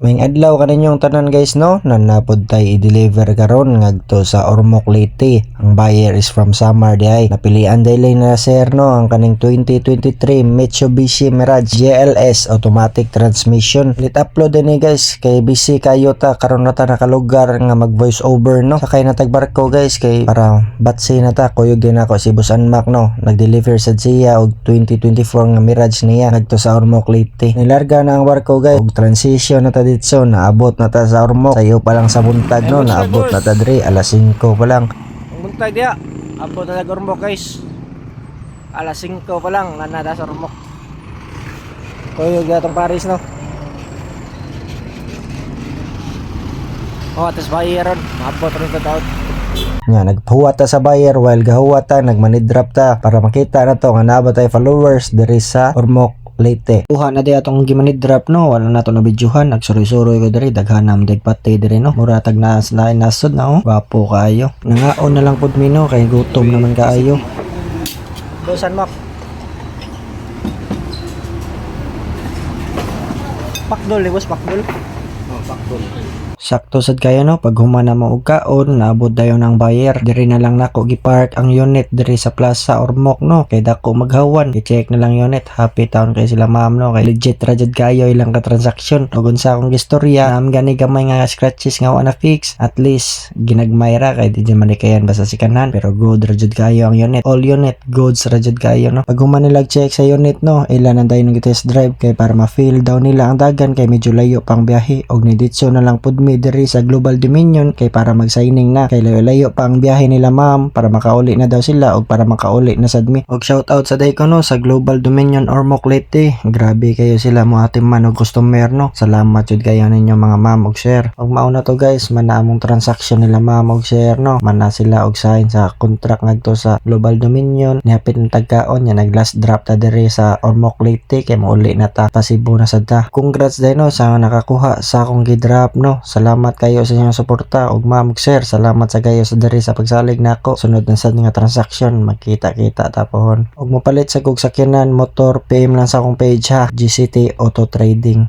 May adlaw kaninyong tanan guys no, nanapod tay i-deliver karon ngadto sa Ormoc Leyte. Ang buyer is from Samar diay. Napilian daily na sir no ang kaning 2023 Mitsubishi Mirage GLS automatic transmission. Lit upload ni guys kay busy kayo ta karon na ta nakalugar nga mag voice over no. Sakay na tagbarko guys kay para batsi na ta kuyog din ako si Boss Anmac no. Nag-deliver sa siya og 2024 nga Mirage niya ngadto sa Ormoc Leyte. Nilarga na ang barko guys og transition na ta dito naabot na ta sa Ormoc. Sayo pa lang sa buntag no, naabot na ta diri alas 5 pa lang. Ang buntag dia, abot na sa Ormoc guys. Alas 5 pa lang nanada sa Ormoc. Kuyog atong Paris no. Atas bayaran, abot rin ta daw. Nga nagpahuwat ta sa buyer while gahuwat ta nagmanidrap ta para makita na to nga naabot tay followers diri sa Ormoc Leyte. Kuha na di atong gimanid-drop no, wala na to na videohan, nagsuroy-suroy ko diri, daghanam dagpatay diri no. Mura tag nasod na oh, wapo kaayo. Nangaon na lang pud mi no, kay gutom naman kaayo. Dosan mo. Pakdol, boss, pakdol. Oh, pakdol. Sakto sad kayo no, pag humana mo og kaon, naabot dayon ang buyer. Diri na lang nako gipark ang unit diri sa Plaza Ormoc no. Kay dako maghawan, i-check na lang unit. Happy town kay sila ma'am no, kay legit ra jud kayo ilang ka transaction. Ug unsa akong gistorya, gani gamay nga scratches nga wala fix. At least ginagmay ra kay di man kayan basta sikanan, pero good ra jud kayo ang unit. All unit goods ra jud kayo no. Pag humana nilag check sa unit no, ilan ang dayon ng test drive kay para ma-feel daw nila ang dagan kay medyo layo pang biyahe og ni ditso na lang pud diri sa Global Dominion kay para mag-signing na kay layo pa ang biyahe nila ma'am para makauli na daw sila o para makauli na sad mi. Og shout out sa day ko no sa Global Dominion Ormoc Leyte. Grabe kayo sila mo ating man og customer no. Salamat jud kayo ninyo mga ma'am og sir. Og mauna to guys man na among transaction nila ma'am og sir no. Man na sila og sign sa contract ngadto sa Global Dominion. Nihapit ng tagkaon nya nag last drop ta diri sa Ormoc Leyte kay mauli na ta pasibo na sad ta. Congrats day no sa nakakuha sa akong gi-drop no. Salamat kayo sa inyong suporta og ma'am ug sir, salamat sa kayo sa diri sa pagsalig nako. Sunod na sad nga transaction magkita-kita tapon. Og mopalit sa kog sakyanan motor PM lang sa akong page ha, GCT Auto Trading.